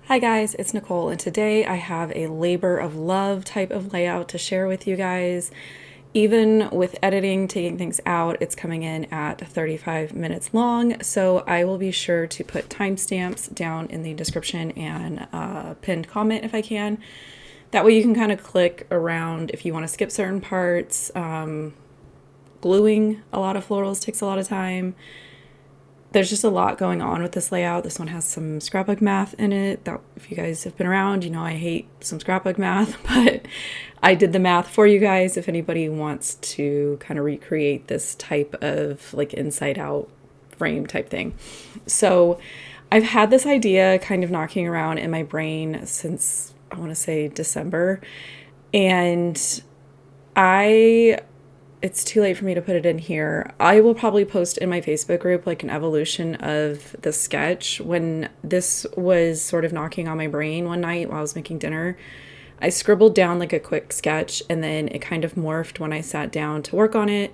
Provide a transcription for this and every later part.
Hi guys, it's Nicole, and today I have a labor of love type of layout to share with you guys. Even with editing, taking things out, it's coming in at 35 minutes long, so I will be sure to put timestamps down in the description and pinned comment if I can. That way you can kind of click around if you want to skip certain parts. Gluing a lot of florals takes a lot of time. There's just a lot going on with this layout. This one has some scrapbook math in it. That if you guys have been around, you know I hate some scrapbook math, but I did the math for you guys if anybody wants to kind of recreate this type of like inside out frame type thing. So I've had this idea kind of knocking around in my brain since I want to say December, and I it's too late for me to put it in here. I will probably post in my Facebook group like an evolution of the sketch. When this was sort of knocking on my brain one night while I was making dinner, I scribbled down like a quick sketch, and then it kind of morphed when I sat down to work on it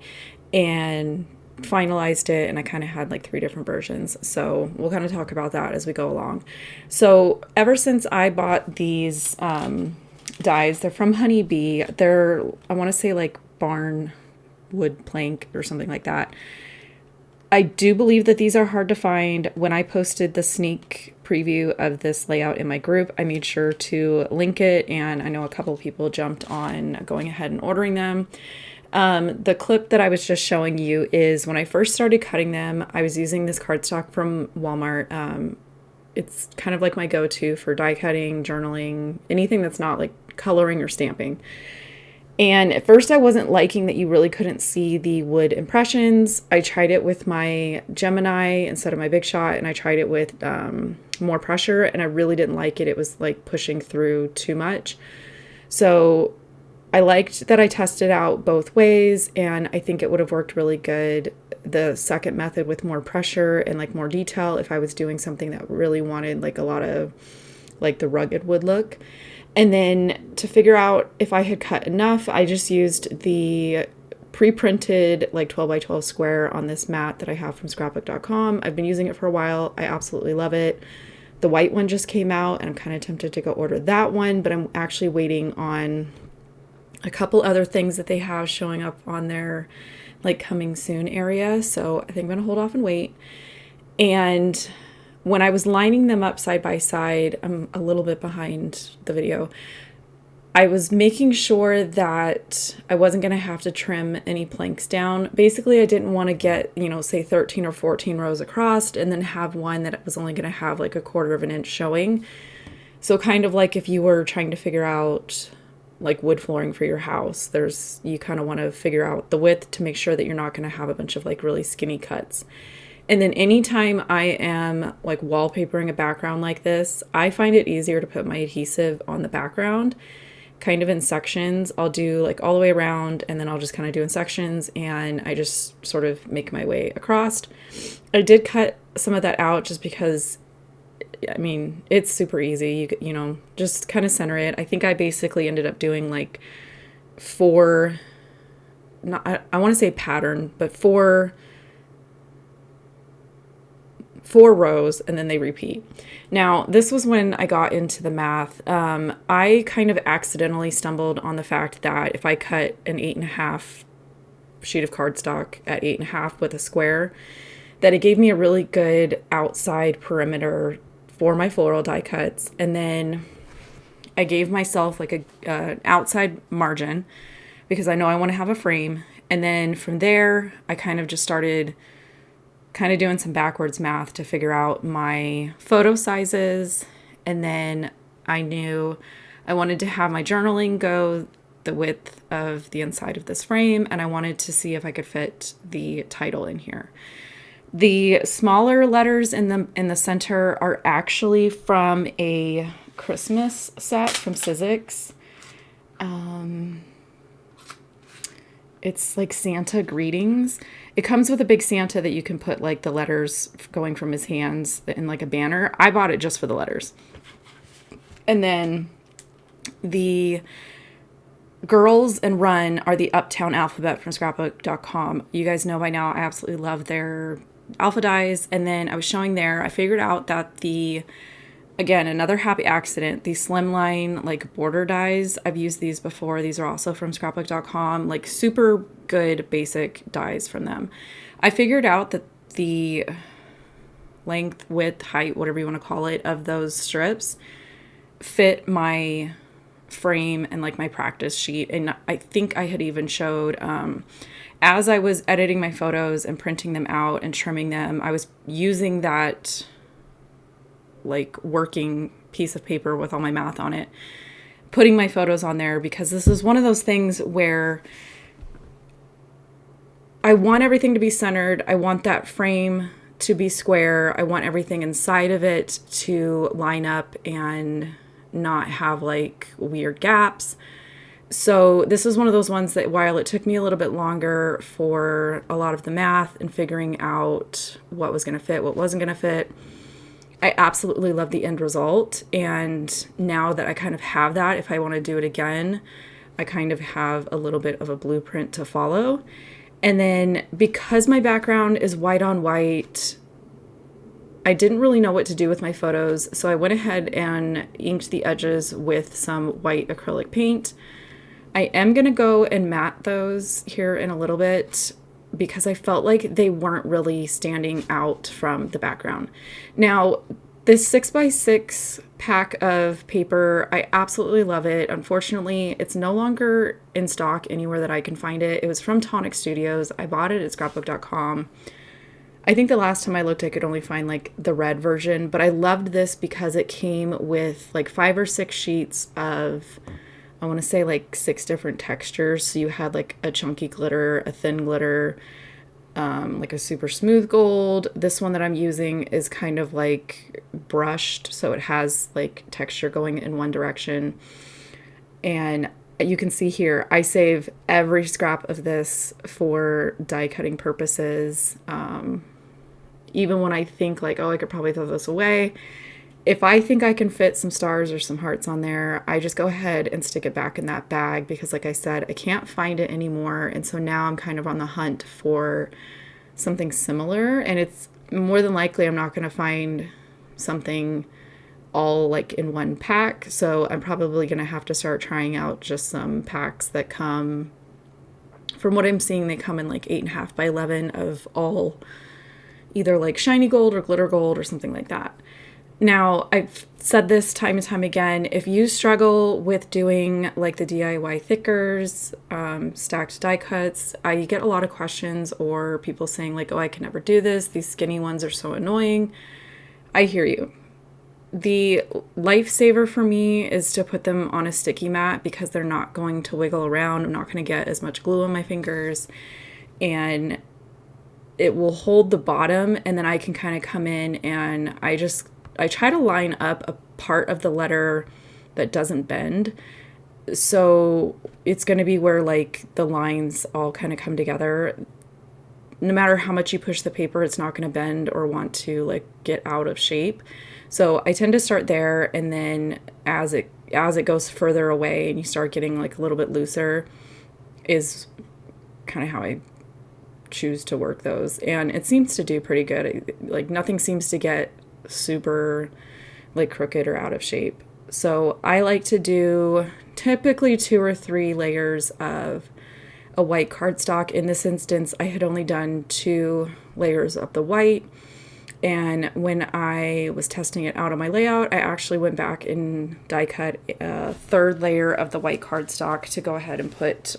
and finalized it, and I kind of had like three different versions. So we'll kind of talk about that as we go along. So ever since I bought these dies, they're from Honeybee. They're, I want to say like barn wood plank or something like that. I do believe that these are hard to find. When I posted the sneak preview of this layout in my group, I made sure to link it, and I know a couple of people jumped on going ahead and ordering them. The clip that I was just showing you is when I first started cutting them, I was using this cardstock from Walmart. It's kind of like my go-to for die cutting, journaling, anything that's not like coloring or stamping. And at first I wasn't liking that you really couldn't see the wood impressions. I tried it with my Gemini instead of my Big Shot, and I tried it with more pressure, and I really didn't like it. It was like pushing through too much. So I liked that I tested out both ways, and I think it would have worked really good, the second method with more pressure and like more detail, if I was doing something that really wanted like a lot of like the rugged wood look. And then to figure out if I had cut enough, I just used the pre-printed like 12 by 12 square on this mat that I have from scrapbook.com. I've been using it for a while. I absolutely love it. The white one just came out, and I'm kind of tempted to go order that one, but I'm actually waiting on a couple other things that they have showing up on their like coming soon area. So I think I'm going to hold off and wait. And when I was lining them up side by side, I'm a little bit behind the video. I was making sure that I wasn't going to have to trim any planks down. Basically, I didn't want to get, say 13 or 14 rows across and then have one that was only going to have like a quarter of an inch showing. So kind of like if you were trying to figure out like wood flooring for your house, you kind of want to figure out the width to make sure that you're not going to have a bunch of like really skinny cuts. And then anytime I am like wallpapering a background like this, I find it easier to put my adhesive on the background, kind of in sections. I'll do like all the way around, and then I'll just kind of do in sections, and I just sort of make my way across. I did cut some of that out just because, I mean, it's super easy. Just kind of center it. I think I basically ended up doing like four, not, I want to say pattern, but four rows, and then they repeat. Now, this was when I got into the math. I kind of accidentally stumbled on the fact that if I cut an 8.5 sheet of cardstock at 8.5 with a square, that it gave me a really good outside perimeter for my floral die cuts. And then I gave myself like an outside margin because I know I want to have a frame. And then from there, I kind of just started kind of doing some backwards math to figure out my photo sizes. And then I knew I wanted to have my journaling go the width of the inside of this frame, and I wanted to see if I could fit the title in here. The smaller letters in the center are actually from a Christmas set from Sizzix. It's like Santa greetings. It comes with a big Santa that you can put like the letters going from his hands in like a banner. I bought it just for the letters. And then the Girls and Run are the Uptown alphabet from scrapbook.com. You guys know by now I absolutely love their alpha dies. And then I was showing there, I figured out that the again, another happy accident. These slimline like border dies, I've used these before. These are also from scrapbook.com, like super good basic dies from them. I figured out that the length, width, height, whatever you want to call it, of those strips fit my frame and like my practice sheet. And I think I had even showed, as I was editing my photos and printing them out and trimming them, I was using that like working piece of paper with all my math on it, putting my photos on there, because this is one of those things where I want everything to be centered. I want that frame to be square. I want everything inside of it to line up and not have like weird gaps. So this is one of those ones that while it took me a little bit longer for a lot of the math and figuring out what was going to fit, what wasn't going to fit, I absolutely love the end result. And now that I kind of have that, if I want to do it again, I kind of have a little bit of a blueprint to follow. And then because my background is white on white, I didn't really know what to do with my photos. So I went ahead and inked the edges with some white acrylic paint. I am going to go and matte those here in a little bit because I felt like they weren't really standing out from the background. Now, this 6x6 pack of paper, I absolutely love it. Unfortunately, it's no longer in stock anywhere that I can find it. It was from Tonic Studios. I bought it at scrapbook.com. I think the last time I looked, I could only find like the red version, but I loved this because it came with like 5 or 6 sheets of, I want to say like 6 different textures. So you had like a chunky glitter, a thin glitter, like a super smooth gold. This one that I'm using is kind of like brushed, so it has like texture going in one direction. And you can see here, I save every scrap of this for die cutting purposes. Even when I think like, oh, I could probably throw this away, if I think I can fit some stars or some hearts on there, I just go ahead and stick it back in that bag because like I said, I can't find it anymore. And so now I'm kind of on the hunt for something similar, and it's more than likely I'm not going to find something all like in one pack. So I'm probably going to have to start trying out just some packs that come, from what I'm seeing, they come in like 8.5 by 11 of all either like shiny gold or glitter gold or something like that. Now, I've said this time and time again, if you struggle with doing like the DIY thickers, stacked die cuts, I get a lot of questions or people saying like, oh, I can never do this. These skinny ones are so annoying. I hear you. The lifesaver for me is to put them on a sticky mat because they're not going to wiggle around. I'm not going to get as much glue on my fingers, and it will hold the bottom, and then I can kind of come in and I try to line up a part of the letter that doesn't bend. So it's going to be where like the lines all kind of come together. No matter how much you push the paper, it's not going to bend or want to like get out of shape. So I tend to start there, and then as it goes further away and you start getting like a little bit looser is kind of how I choose to work those. And it seems to do pretty good. Like nothing seems to get super like crooked or out of shape. So I like to do typically 2 or 3 layers of a white cardstock. In this instance, I had only done 2 layers of the white. And when I was testing it out on my layout, I actually went back and die cut a 3rd layer of the white cardstock to go ahead and put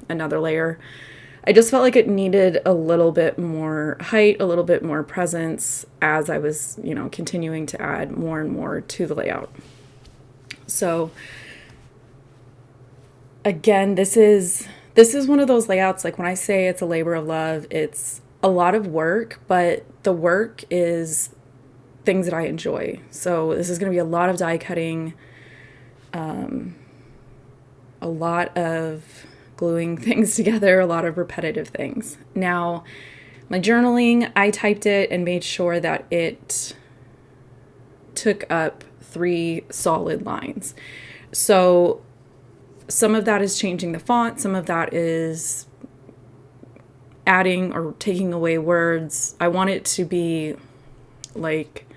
another layer. I just felt like it needed a little bit more height, a little bit more presence as I was, continuing to add more and more to the layout. So again, this is one of those layouts, like when I say it's a labor of love, it's a lot of work, but the work is things that I enjoy. So this is going to be a lot of die cutting, a lot of gluing things together, a lot of repetitive things. Now, my journaling, I typed it and made sure that it took up 3 solid lines. So some of that is changing the font, some of that is adding or taking away words. I want it to be like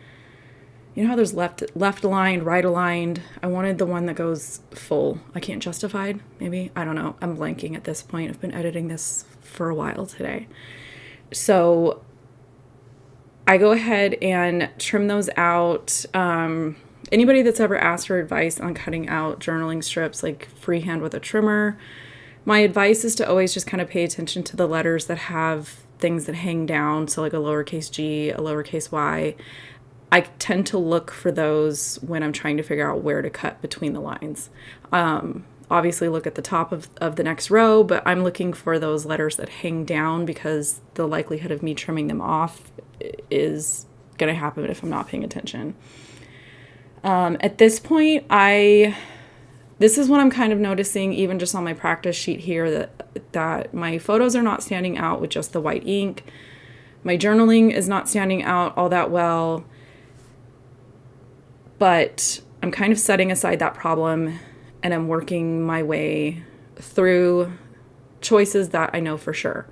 you know how there's left aligned, right aligned? I wanted the one that goes full. I can't justified, maybe. I don't know. I'm blanking at this point. I've been editing this for a while today. So I go ahead and trim those out. Anybody that's ever asked for advice on cutting out journaling strips, like freehand with a trimmer, my advice is to always just kind of pay attention to the letters that have things that hang down. So like a lowercase g, a lowercase y. I tend to look for those when I'm trying to figure out where to cut between the lines. Obviously look at the top of the next row, but I'm looking for those letters that hang down because the likelihood of me trimming them off is going to happen if I'm not paying attention. At this point, this is what I'm kind of noticing even just on my practice sheet here, that my photos are not standing out with just the white ink. My journaling is not standing out all that well, but I'm kind of setting aside that problem and I'm working my way through choices that I know for sure.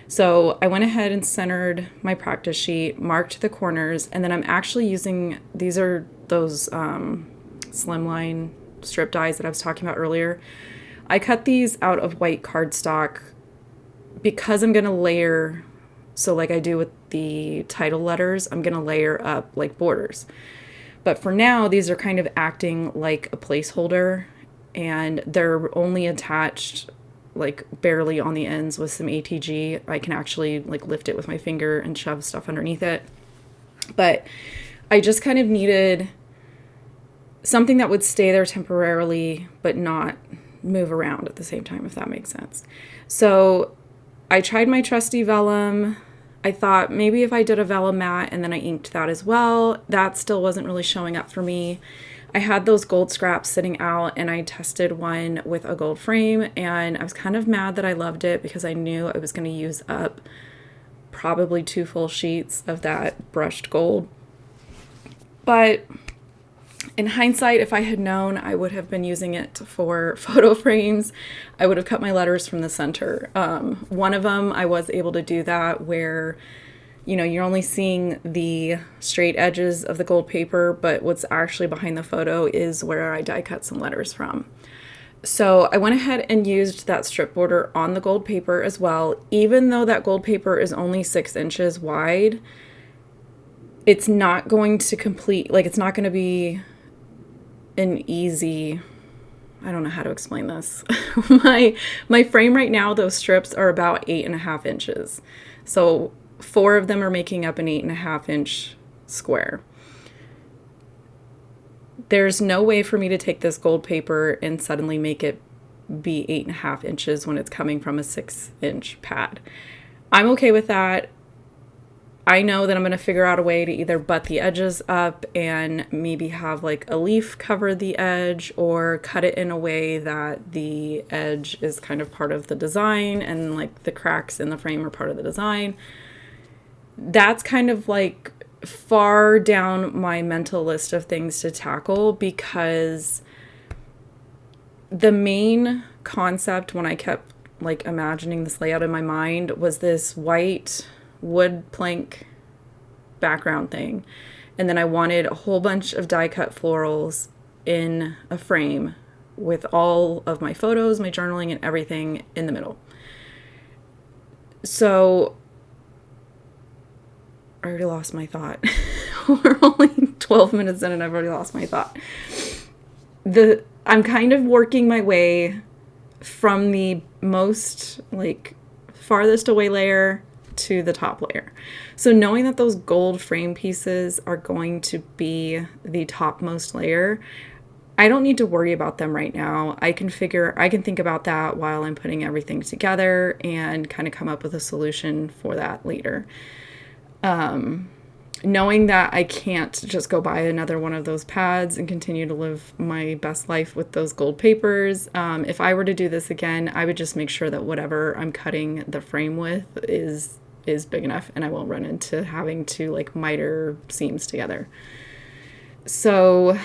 So I went ahead and centered my practice sheet, marked the corners, and then I'm actually using, these are those slimline strip dies that I was talking about earlier. I cut these out of white cardstock because I'm going to layer, so like I do with the title letters, I'm going to layer up like borders. But for now, these are kind of acting like a placeholder, and they're only attached like barely on the ends with some ATG. I can actually like lift it with my finger and shove stuff underneath it. But I just kind of needed something that would stay there temporarily, but not move around at the same time, if that makes sense. So I tried my trusty vellum. I thought maybe if I did a vellum mat and then I inked that as well, that still wasn't really showing up for me. I had those gold scraps sitting out and I tested one with a gold frame and I was kind of mad that I loved it because I knew I was going to use up probably 2 full sheets of that brushed gold. But in hindsight, if I had known, I would have been using it for photo frames. I would have cut my letters from the center. One of them, I was able to do that where, you know, you're only seeing the straight edges of the gold paper, but what's actually behind the photo is where I die cut some letters from. So I went ahead and used that strip border on the gold paper as well. Even though that gold paper is only 6 inches wide, it's not going to complete, like it's not going to be an easy, I don't know how to explain this. my frame right now, those strips are about 8.5 inches. So 4 of them are making up an 8.5 inch square. There's no way for me to take this gold paper and suddenly make it be 8.5 inches when it's coming from a 6-inch pad. I'm okay with that. I know that I'm going to figure out a way to either butt the edges up and maybe have like a leaf cover the edge or cut it in a way that the edge is kind of part of the design and like the cracks in the frame are part of the design. That's kind of like far down my mental list of things to tackle because the main concept when I kept like imagining this layout in my mind was this white wood plank background thing. And then I wanted a whole bunch of die cut florals in a frame with all of my photos, my journaling, and everything in the middle. So I already lost my thought. We're only 12 minutes in and I've already lost my thought. I'm kind of working my way from the most like farthest away layer to the top layer. So knowing that those gold frame pieces are going to be the topmost layer, I don't need to worry about them right now. I can think about that while I'm putting everything together and kind of come up with a solution for that later. Knowing that I can't just go buy another one of those pads and continue to live my best life with those gold papers. If I were to do this again, I would just make sure that whatever I'm cutting the frame with is big enough and I won't run into having to like miter seams together. So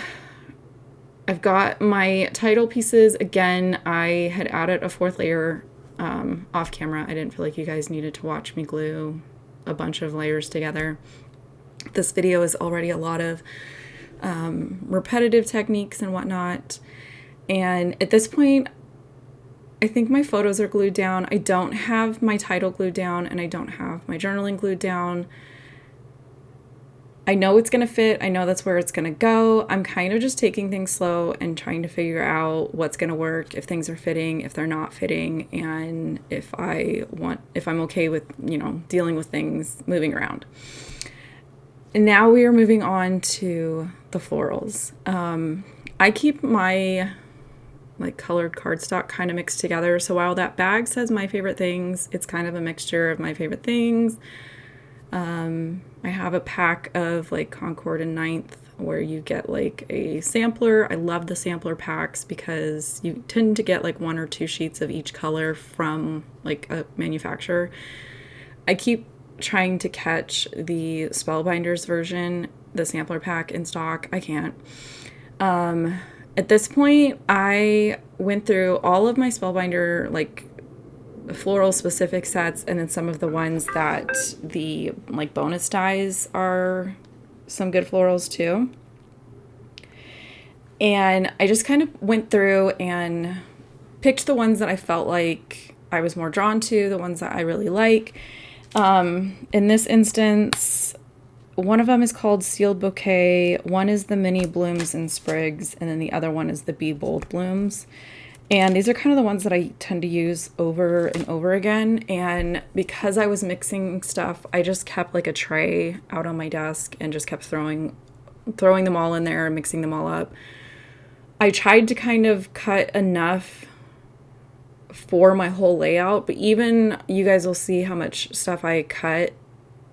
I've got my title pieces. Again, I had added a 4th layer off camera. I didn't feel like you guys needed to watch me glue a bunch of layers together. This video is already a lot of repetitive techniques and whatnot. And at this point, I think my photos are glued down. I don't have my title glued down, and I don't have my journaling glued down. I know it's going to fit. I know that's where it's going to go. I'm kind of just taking things slow and trying to figure out what's going to work, if things are fitting, if they're not fitting, and if I'm okay with, dealing with things moving around. And now we are moving on to the florals. I keep my colored cardstock kind of mixed together. So while that bag says my favorite things, it's kind of a mixture of my favorite things. I have a pack of Concord and Ninth where you get a sampler. I love the sampler packs because you tend to get 1 or 2 sheets of each color from a manufacturer. I keep trying to catch the Spellbinders version, the sampler pack in stock. I can't. At this point, I went through all of my Spellbinder floral specific sets, and then some of the ones that the bonus dies are some good florals too. And I just kind of went through and picked the ones that I felt like I was more drawn to, the ones that I really like. In this instance, one of them is called Sealed Bouquet, one is the Mini Blooms and Sprigs, and then the other one is the Be Bold Blooms. And these are kind of the ones that I tend to use over and over again. And because I was mixing stuff, I just kept a tray out on my desk and just kept throwing them all in there and mixing them all up. I tried to kind of cut enough for my whole layout, but even you guys will see how much stuff I cut.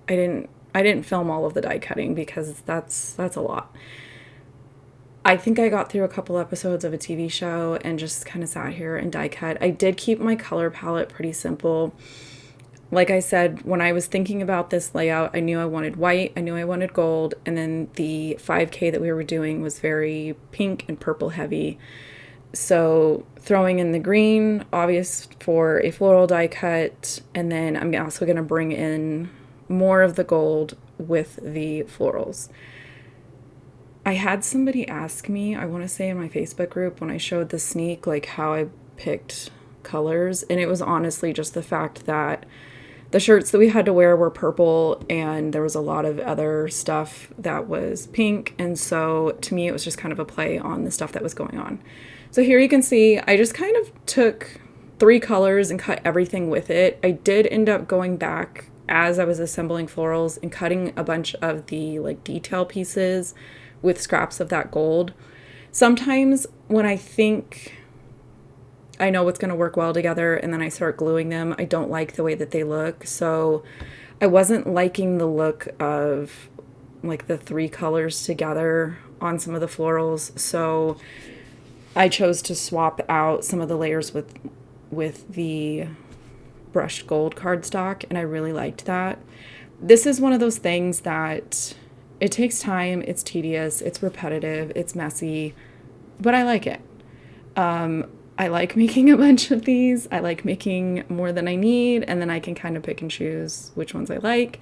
I didn't film all of the die cutting because that's a lot. I think I got through a couple episodes of a TV show and just kind of sat here and die cut. I did keep my color palette pretty simple. Like I said, when I was thinking about this layout, I knew I wanted white, I knew I wanted gold, and then the 5K that we were doing was very pink and purple heavy. So throwing in the green, obvious for a floral die cut, and then I'm also going to bring in more of the gold with the florals. I had somebody ask me, I want to say in my Facebook group, when I showed the sneak, how I picked colors. And it was honestly just the fact that the shirts that we had to wear were purple and there was a lot of other stuff that was pink. And so to me, it was just kind of a play on the stuff that was going on. So here you can see, I just kind of took 3 colors and cut everything with it. I did end up going back as I was assembling florals and cutting a bunch of the detail pieces with scraps of that gold. Sometimes when I think I know what's going to work well together and then I start gluing them, I don't like the way that they look. So I wasn't liking the look of the 3 colors together on some of the florals. So I chose to swap out some of the layers with the brushed gold cardstock, and I really liked that. This is one of those things that it takes time, it's tedious, it's repetitive, it's messy, but I like it. I like making a bunch of these. I like making more than I need, and then I can kind of pick and choose which ones I like.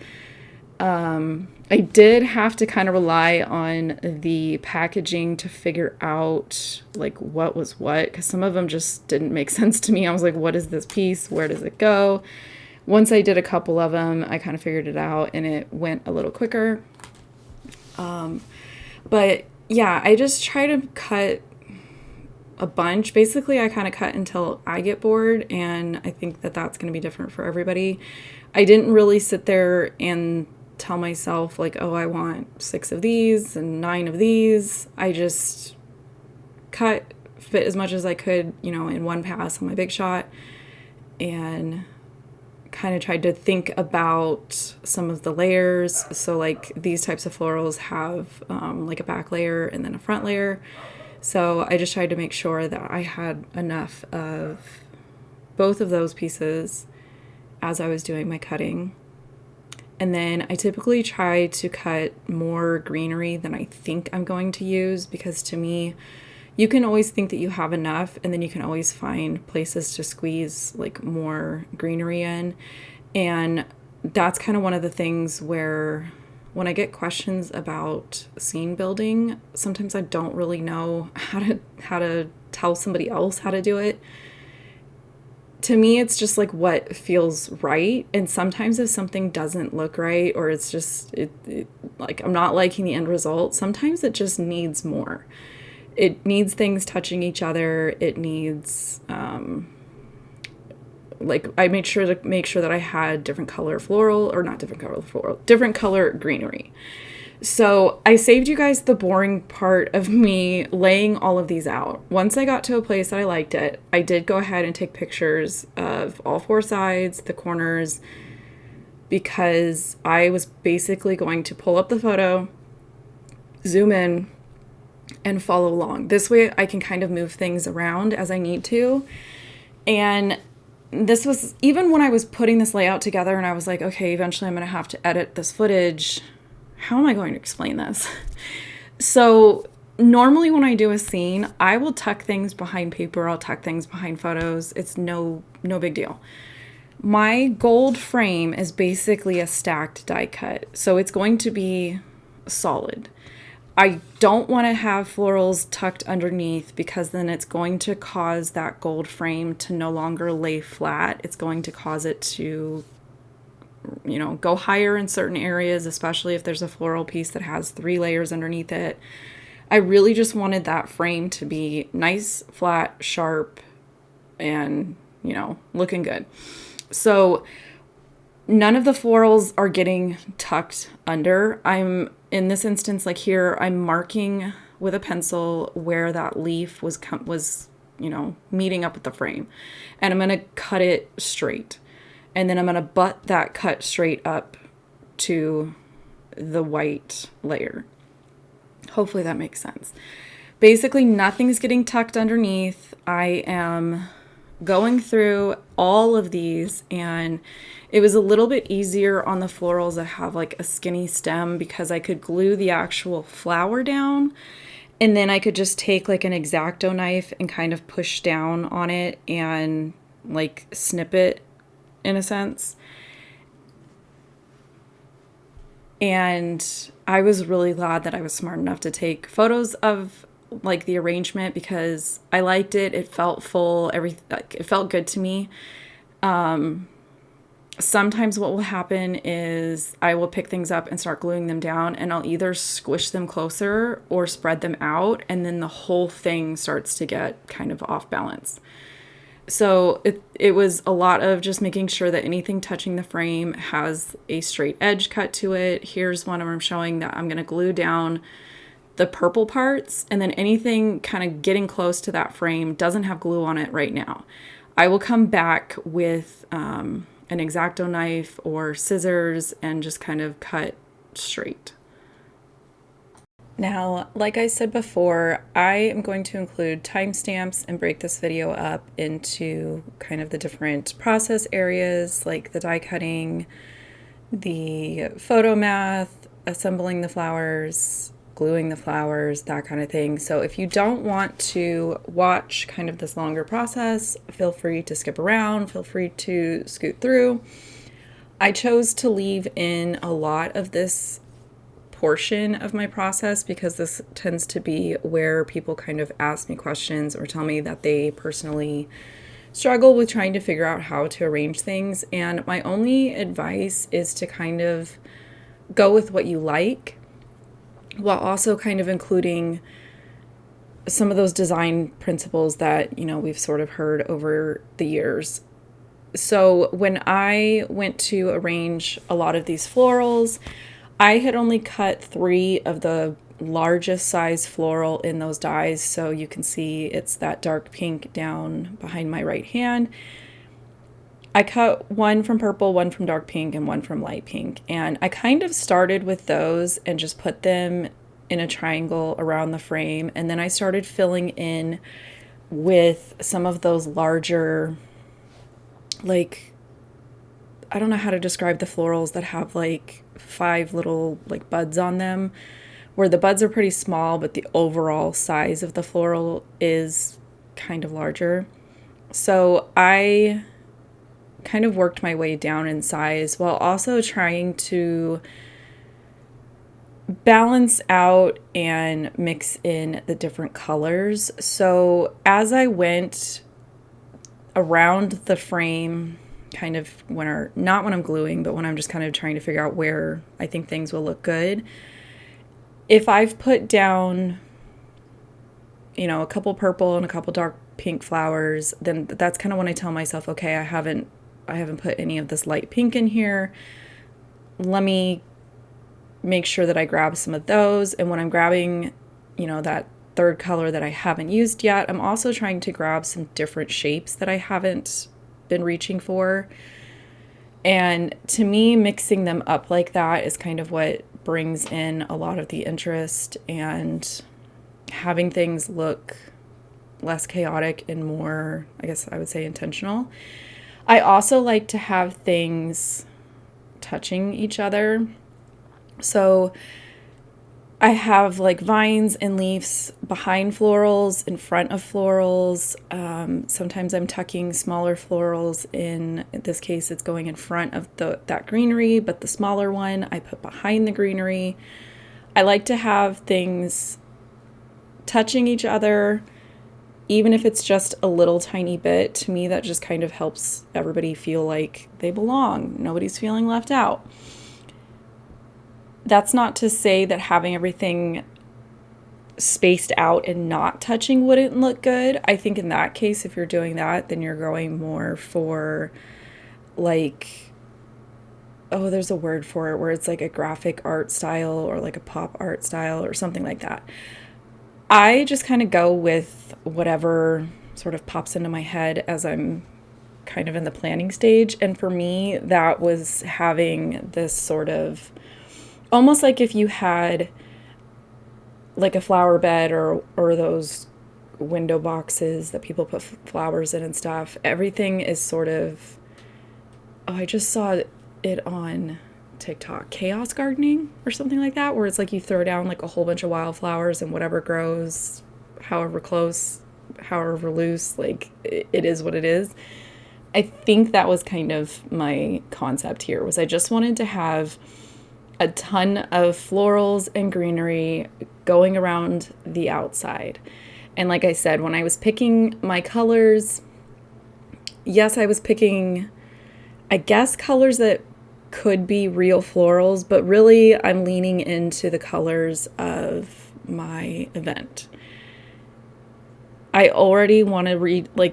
I did have to kind of rely on the packaging to figure out what was what, because some of them just didn't make sense to me. I was like, what is this piece? Where does it go? Once I did a couple of them, I kind of figured it out and it went a little quicker. But yeah, I just try to cut a bunch. Basically, I kind of cut until I get bored, and I think that that's going to be different for everybody. I didn't really sit there and tell myself oh, I want 6 of these and 9 of these. I just cut, fit as much as I could, in one pass on my Big Shot, and kind of tried to think about some of the layers. So these types of florals have a back layer and then a front layer. So I just tried to make sure that I had enough of both of those pieces as I was doing my cutting. And then I typically try to cut more greenery than I think I'm going to use, because to me, you can always think that you have enough, and then you can always find places to squeeze more greenery in. And that's kind of one of the things where when I get questions about scene building, sometimes I don't really know how to tell somebody else how to do it. To me, it's just like what feels right. And sometimes if something doesn't look right, or it's just like I'm not liking the end result, sometimes it just needs more. It needs things touching each other. It needs like I made sure that I had different color floral, or not different color floral, different color greenery. So I saved you guys the boring part of me laying all of these out. Once I got to a place that I liked it, I did go ahead and take pictures of all four sides, the corners, because I was basically going to pull up the photo, zoom in, and follow along. This way I can kind of move things around as I need to. And this was, even when I was putting this layout together and I was like, okay, eventually I'm going to have to edit this footage. How am I going to explain this? So normally when I do a scene, I will tuck things behind paper. I'll tuck things behind photos. It's no big deal. My gold frame is basically a stacked die cut. So it's going to be solid. I don't want to have florals tucked underneath, because then it's going to cause that gold frame to no longer lay flat. It's going to cause it to, go higher in certain areas, especially if there's a floral piece that has 3 layers underneath it. I really just wanted that frame to be nice, flat, sharp, and, looking good. So none of the florals are getting tucked under. In this instance, like here, I'm marking with a pencil where that leaf was meeting up with the frame. And I'm going to cut it straight. And then I'm going to butt that cut straight up to the white layer. Hopefully that makes sense. Basically, nothing's getting tucked underneath. I am going through all of these, and it was a little bit easier on the florals that have like a skinny stem, because I could glue the actual flower down, and then I could just take like an X-Acto knife and kind of push down on it and like snip it in a sense. And I was really glad that I was smart enough to take photos of like the arrangement, because I liked it. It felt full. It felt good to me. Sometimes what will happen is I will pick things up and start gluing them down, and I'll either squish them closer or spread them out, and then the whole thing starts to get kind of off balance. So it was a lot of just making sure that anything touching the frame has a straight edge cut to it. Here's one where I'm showing that I'm going to glue down the purple parts, and then anything kind of getting close to that frame doesn't have glue on it right now. I will come back with an X-Acto knife or scissors and just kind of cut straight. Now, like I said before, I am going to include timestamps and break this video up into kind of the different process areas, like the die cutting, the photo math, assembling the flowers, gluing the flowers, that kind of thing. So if you don't want to watch kind of this longer process, feel free to skip around, feel free to scoot through. I chose to leave in a lot of this portion of my process because this tends to be where people kind of ask me questions or tell me that they personally struggle with trying to figure out how to arrange things. And my only advice is to kind of go with what you like, while also kind of including some of those design principles that, we've sort of heard over the years. So when I went to arrange a lot of these florals, I had only cut 3 of the largest size floral in those dies. So you can see it's that dark pink down behind my right hand. I cut 1 from purple, 1 from dark pink, and 1 from light pink. And I kind of started with those and just put them in a triangle around the frame. And then I started filling in with some of those larger, like, I don't know how to describe the florals that have like 5 little like buds on them, where the buds are pretty small, but the overall size of the floral is kind of larger. So I kind of worked my way down in size while also trying to balance out and mix in the different colors. So as I went around the frame, kind of not when I'm gluing, but when I'm just kind of trying to figure out where I think things will look good, if I've put down, a couple purple and a couple dark pink flowers, then that's kind of when I tell myself, okay, I haven't put any of this light pink in here. Let me make sure that I grab some of those. And when I'm grabbing, that third color that I haven't used yet, I'm also trying to grab some different shapes that I haven't been reaching for. And to me, mixing them up like that is kind of what brings in a lot of the interest, and having things look less chaotic and more, I guess I would say, intentional. I also like to have things touching each other. So I have like vines and leaves behind florals, in front of florals. Sometimes I'm tucking smaller florals in. In this case, it's going in front of that greenery, but the smaller one I put behind the greenery. I like to have things touching each other, even if it's just a little tiny bit. To me, that just kind of helps everybody feel like they belong. Nobody's feeling left out. That's not to say that having everything spaced out and not touching wouldn't look good. I think in that case, if you're doing that, then you're going more for like, oh, there's a word for it, where it's like a graphic art style or like a pop art style or something like that. I just kind of go with whatever sort of pops into my head as I'm kind of in the planning stage. And for me, that was having this sort of, almost like if you had like a flower bed or those window boxes that people put flowers in and stuff. Everything is sort of, oh, I just saw it on TikTok, chaos gardening or something like that, where it's like you throw down like a whole bunch of wildflowers and whatever grows, however close, however loose, like it is what it is. I think that was kind of my concept here, was I just wanted to have a ton of florals and greenery going around the outside. And like I said, when I was picking my colors, yes, I was picking, I guess, colors that could be real florals, but really I'm leaning into the colors of my event. I already want to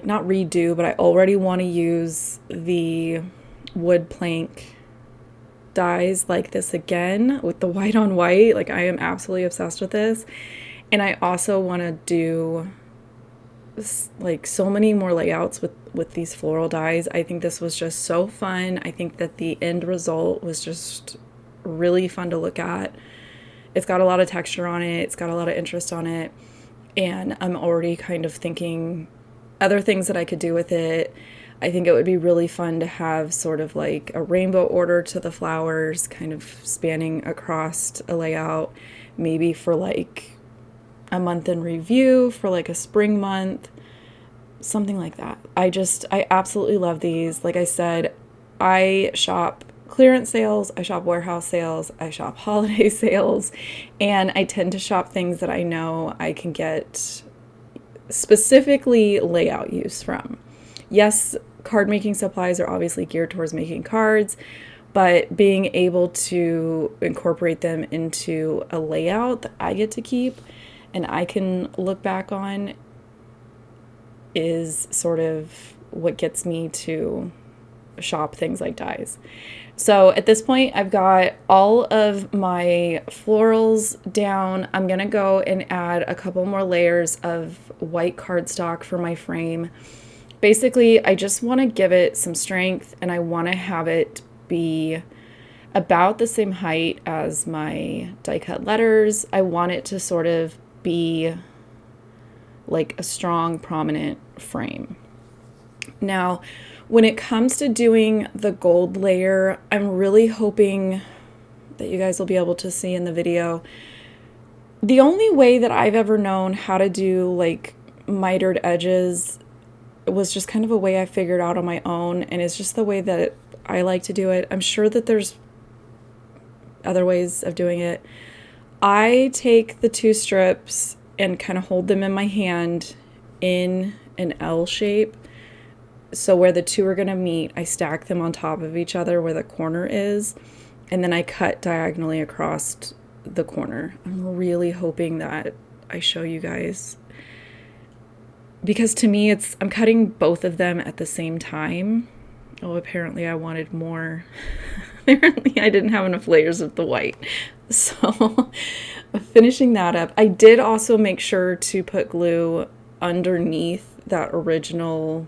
not redo, but I already want to use the wood plank dyes like this again with the white on white. Like, I am absolutely obsessed with this. And I also want to do like so many more layouts with these floral dyes. I think this was just so fun. I think that the end result was just really fun to look at. It's got a lot of texture on it. It's got a lot of interest on it. And I'm already kind of thinking other things that I could do with it. I think it would be really fun to have sort of like a rainbow order to the flowers, kind of spanning across a layout, maybe for like a month in review, for like a spring month, something like that. I absolutely love these. Like I said, I shop clearance sales, I shop warehouse sales, I shop holiday sales, and I tend to shop things that I know I can get specifically layout use from. Yes, card making supplies are obviously geared towards making cards, but being able to incorporate them into a layout that I get to keep and I can look back on is sort of what gets me to shop things like dyes. So at this point, I've got all of my florals down. I'm gonna go and add a couple more layers of white cardstock for my frame. Basically, I just want to give it some strength, and I want to have it be about the same height as my die cut letters. I want it to sort of be like a strong, prominent frame. Now, when it comes to doing the gold layer, I'm really hoping that you guys will be able to see in the video. The only way that I've ever known how to do like mitered edges was just kind of a way I figured out on my own, and it's just the way that I like to do it. I'm sure that there's other ways of doing it. I take the two strips and kind of hold them in my hand in an L shape. So where the two are going to meet, I stack them on top of each other where the corner is, and then I cut diagonally across the corner. I'm really hoping that I show you guys, because to me I'm cutting both of them at the same time. Oh, apparently I wanted more. Apparently I didn't have enough layers of the white. So finishing that up, I did also make sure to put glue underneath that original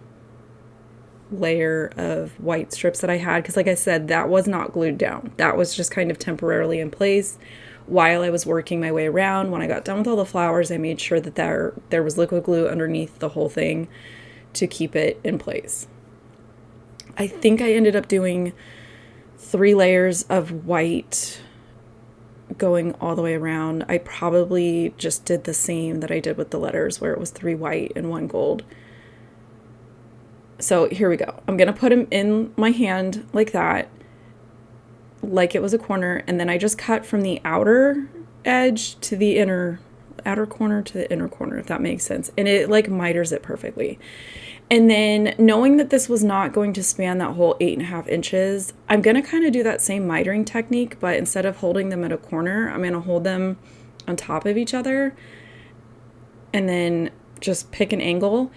layer of white strips that I had, because like I said, that was not glued down. That was just kind of temporarily in place while I was working my way around. When I got done with all the flowers, I made sure that there was liquid glue underneath the whole thing to keep it in place. I think I ended up doing 3 layers of white going all the way around. I probably just did the same that I did with the letters, where it was 3 white and 1 gold. So here we go. I'm going to put them in my hand like that, like it was a corner, and then I just cut from the outer edge to the outer corner to the inner corner, if that makes sense. And it like miters it perfectly. And then, knowing that this was not going to span that whole 8.5 inches, I'm going to kind of do that same mitering technique, but instead of holding them at a corner, I'm going to hold them on top of each other and then just pick an angle.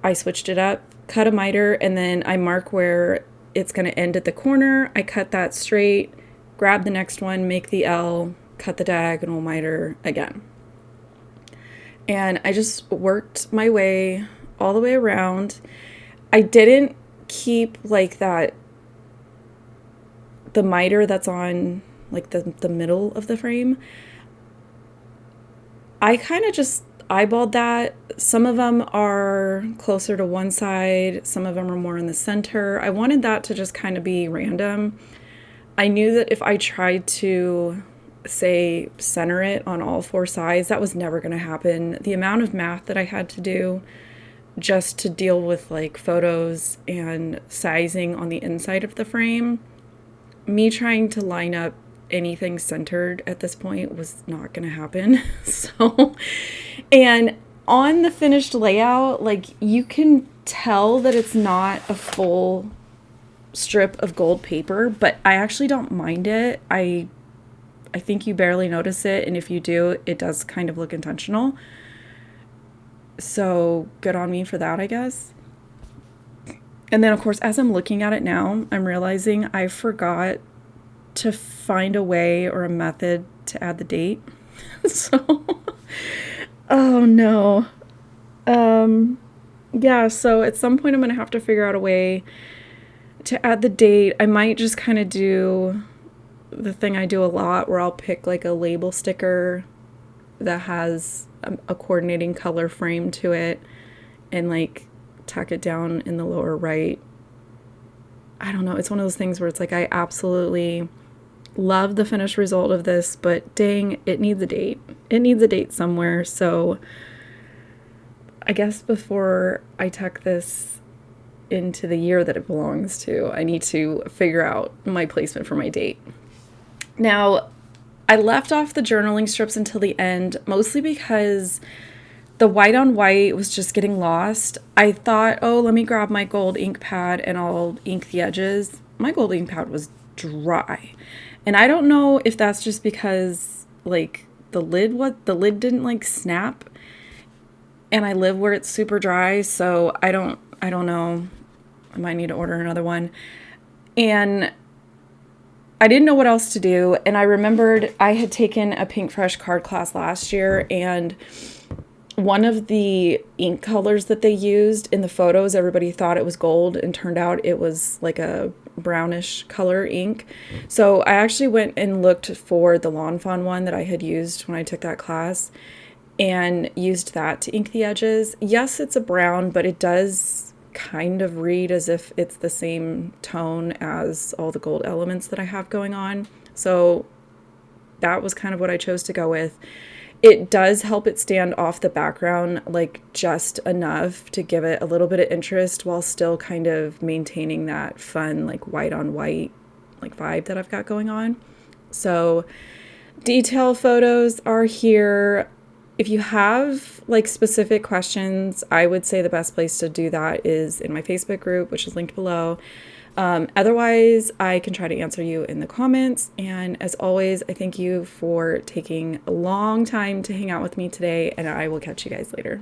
I switched it up, cut a miter, and then I mark where it's going to end at the corner. I cut that straight, grab the next one, make the L, cut the diagonal miter again. And I just worked my way all the way around. I didn't keep like that, the miter that's on like the middle of the frame. I kind of just eyeballed that. Some of them are closer to one side, some of them are more in the center. I wanted that to just kind of be random. I knew that if I tried to say center it on all 4 sides, that was never going to happen. The amount of math that I had to do just to deal with like photos and sizing on the inside of the frame, me trying to line up anything centered at this point was not going to happen. So, and on the finished layout, like you can tell that it's not a full strip of gold paper, but I actually don't mind it. I think you barely notice it, and if you do, it does kind of look intentional. So good on me for that, I guess. And then, of course, as I'm looking at it now, I'm realizing I forgot to find a way or a method to add the date. So, oh no. Yeah, so at some point I'm going to have to figure out a way to add the date. I might just kind of do the thing I do a lot, where I'll pick like a label sticker that has a coordinating color frame to it and like tuck it down in the lower right. I don't know. It's one of those things where it's like I absolutely love the finished result of this, but dang, it needs a date. It needs a date somewhere. So I guess before I tuck this into the year that it belongs to, I need to figure out my placement for my date. Now, I left off the journaling strips until the end, mostly because the white on white was just getting lost. I thought, oh, let me grab my gold ink pad and I'll ink the edges. My gold ink pad was dry. And I don't know if that's just because like the lid didn't like snap, and I live where it's super dry, so I don't know. I might need to order another one. And I didn't know what else to do, and I remembered I had taken a Pink Fresh card class last year, and one of the ink colors that they used in the photos, everybody thought it was gold, and turned out it was like a brownish color ink. So I actually went and looked for the Lawn Fawn one that I had used when I took that class, and used that to ink the edges. Yes, it's a brown, but it does kind of read as if it's the same tone as all the gold elements that I have going on. So that was kind of what I chose to go with. It does help it stand off the background, like just enough to give it a little bit of interest while still kind of maintaining that fun, like white on white, like vibe that I've got going on. So Detail photos are here. If you have like specific questions, I would say the best place to do that is in my Facebook group, which is linked below. Otherwise, I can try to answer you in the comments. And as always, I thank you for taking a long time to hang out with me today, and I will catch you guys later.